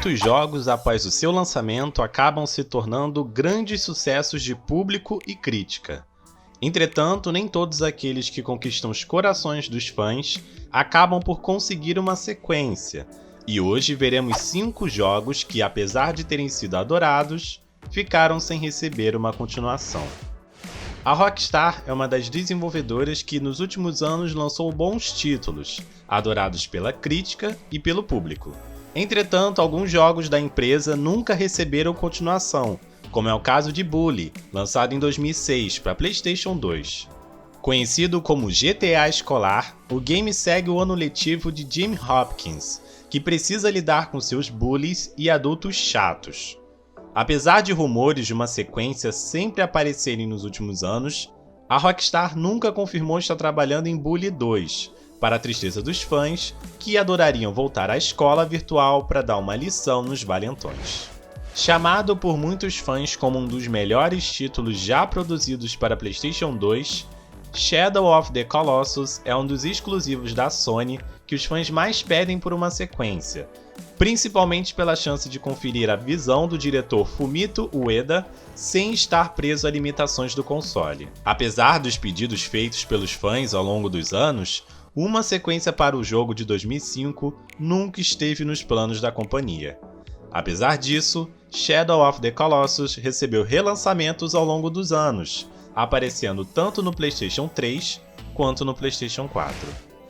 Muitos jogos, após o seu lançamento, acabam se tornando grandes sucessos de público e crítica. Entretanto, nem todos aqueles que conquistam os corações dos fãs acabam por conseguir uma sequência, e hoje veremos 5 jogos que, apesar de terem sido adorados, ficaram sem receber uma continuação. A Rockstar é uma das desenvolvedoras que nos últimos anos lançou bons títulos, adorados pela crítica e pelo público. Entretanto, alguns jogos da empresa nunca receberam continuação, como é o caso de Bully, lançado em 2006 para PlayStation 2. Conhecido como GTA Escolar, o game segue o ano letivo de Jim Hopkins, que precisa lidar com seus bullies e adultos chatos. Apesar de rumores de uma sequência sempre aparecerem nos últimos anos, a Rockstar nunca confirmou estar trabalhando em Bully 2, para a tristeza dos fãs, que adorariam voltar à escola virtual para dar uma lição nos valentões. Chamado por muitos fãs como um dos melhores títulos já produzidos para PlayStation 2, Shadow of the Colossus é um dos exclusivos da Sony que os fãs mais pedem por uma sequência, principalmente pela chance de conferir a visão do diretor Fumito Ueda sem estar preso a limitações do console. Apesar dos pedidos feitos pelos fãs ao longo dos anos, uma sequência para o jogo de 2005 nunca esteve nos planos da companhia. Apesar disso, Shadow of the Colossus recebeu relançamentos ao longo dos anos, aparecendo tanto no PlayStation 3 quanto no PlayStation 4.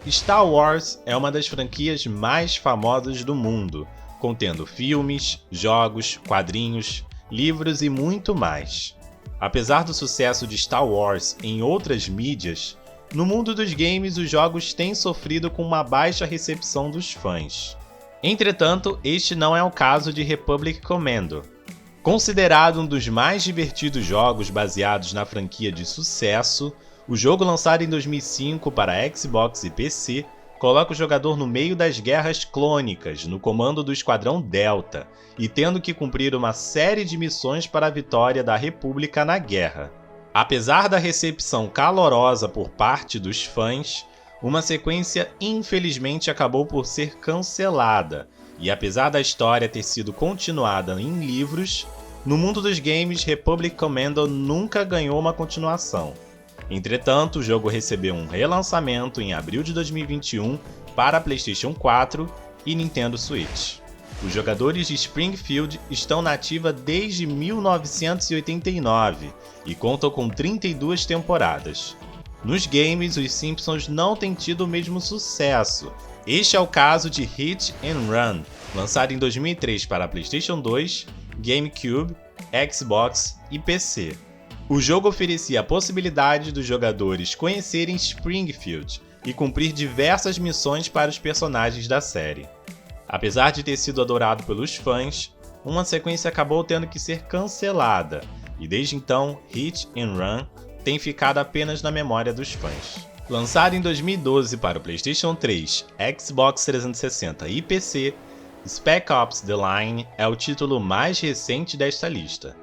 Star Wars é uma das franquias mais famosas do mundo, contendo filmes, jogos, quadrinhos, livros e muito mais. Apesar do sucesso de Star Wars em outras mídias, no mundo dos games os jogos têm sofrido com uma baixa recepção dos fãs. Entretanto, este não é o caso de Republic Commando. Considerado um dos mais divertidos jogos baseados na franquia de sucesso, o jogo lançado em 2005 para Xbox e PC coloca o jogador no meio das guerras clônicas, no comando do Esquadrão Delta, e tendo que cumprir uma série de missões para a vitória da República na guerra. Apesar da recepção calorosa por parte dos fãs, uma sequência infelizmente acabou por ser cancelada, e apesar da história ter sido continuada em livros, no mundo dos games Republic Commando nunca ganhou uma continuação. Entretanto, o jogo recebeu um relançamento em abril de 2021 para PlayStation 4 e Nintendo Switch. Os jogadores de Springfield estão na ativa desde 1989 e contam com 32 temporadas. Nos games, os Simpsons não têm tido o mesmo sucesso. Este é o caso de Hit and Run, lançado em 2003 para PlayStation 2, GameCube, Xbox e PC. O jogo oferecia a possibilidade dos jogadores conhecerem Springfield e cumprir diversas missões para os personagens da série. Apesar de ter sido adorado pelos fãs, uma sequência acabou tendo que ser cancelada, e desde então Hit and Run tem ficado apenas na memória dos fãs. Lançado em 2012 para o PlayStation 3, Xbox 360 e PC, Spec Ops: The Line é o título mais recente desta lista.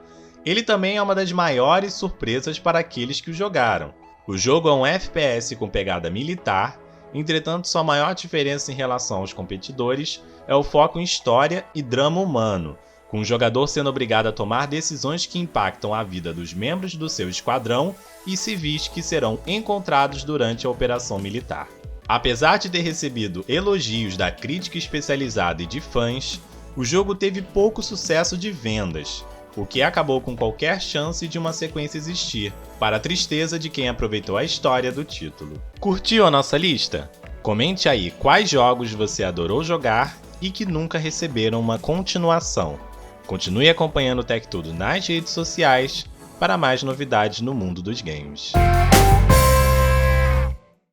Ele também é uma das maiores surpresas para aqueles que o jogaram. O jogo é um FPS com pegada militar, entretanto sua maior diferença em relação aos competidores é o foco em história e drama humano, com o jogador sendo obrigado a tomar decisões que impactam a vida dos membros do seu esquadrão e civis que serão encontrados durante a operação militar. Apesar de ter recebido elogios da crítica especializada e de fãs, o jogo teve pouco sucesso de vendas, o que acabou com qualquer chance de uma sequência existir, para a tristeza de quem aproveitou a história do título. Curtiu a nossa lista? Comente aí quais jogos você adorou jogar e que nunca receberam uma continuação. Continue acompanhando o Tech Tudo nas redes sociais para mais novidades no mundo dos games.